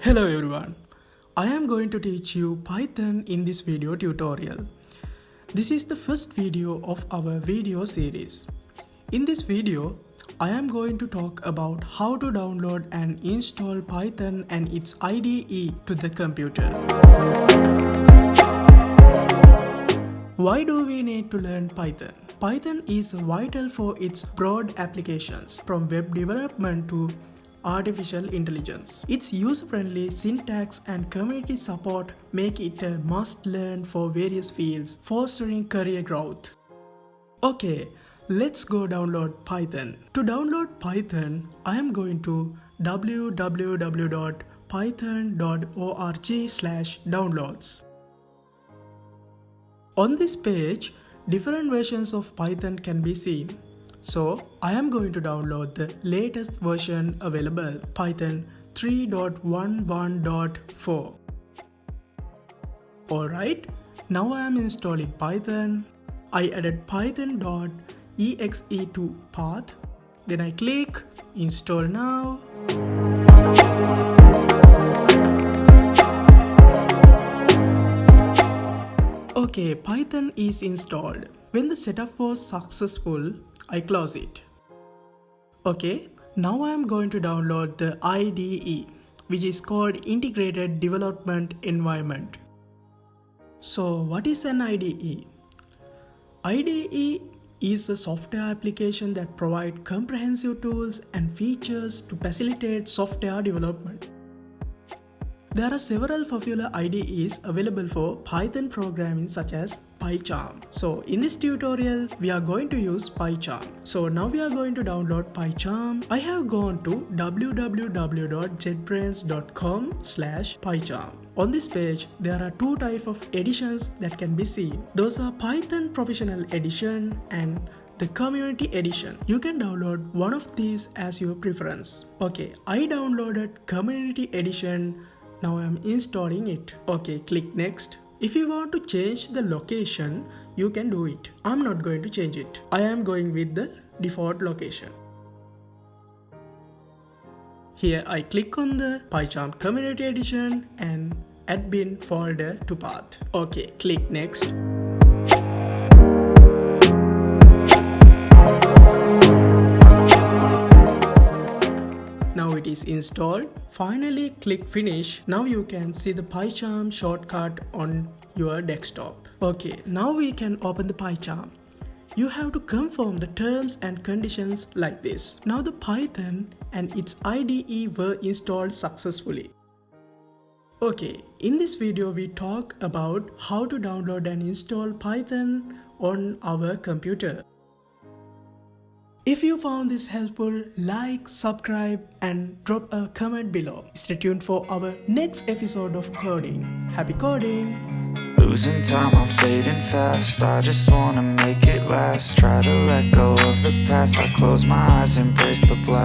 Hello everyone, I am going to teach you Python in this video tutorial. This is the first video of our video series. In this video, I am going to talk about how to download and install Python and its IDE to the computer. Why do we need to learn Python? Python is vital for its broad applications, from web development to artificial intelligence. Its user-friendly syntax and community support make it a must-learn for various fields, fostering career growth. Okay, let's go download Python. To download Python, I am going to www.python.org/downloads. On this page, different versions of Python can be seen. So, I am going to download the latest version available, Python 3.11.4. Alright, now I am installing Python. I added python.exe to path. Then I click Install Now. Okay, Python is installed. When the setup was successful, I close it. Okay, now I am going to download the IDE, which is called Integrated Development Environment. So what is an IDE? IDE is a software application that provides comprehensive tools and features to facilitate software development. There are several popular IDEs available for Python programming such as Pycharm. So in this tutorial, we are going to use Pycharm. So now we are going to download Pycharm. I have gone to www.jetbrains.com/Pycharm. On this page, there are two types of editions that can be seen. Those are Python Professional Edition and the Community Edition. You can download one of these as your preference. Okay, I downloaded Community Edition. Now I am installing it. Okay, click Next. If you want to change the location, you can do it. I'm not going to change it. I am going with the default location. Here I click on the Pycharm Community Edition and add bin folder to path. Okay, click Next. Now it is installed. Finally click Finish. Now you can see the Pycharm shortcut on your desktop. Okay, now we can open the Pycharm. You have to confirm the terms and conditions like this. Now the Python and its IDE were installed successfully. Okay, in this video we talk about how to download and install Python on our computer. If you found this helpful, like, subscribe and drop a comment below. Stay tuned for our next episode of coding. Happy coding! Losing time, I'm fading fast. I just wanna make it last. Try to let go of the past. I close my eyes, embrace the blast.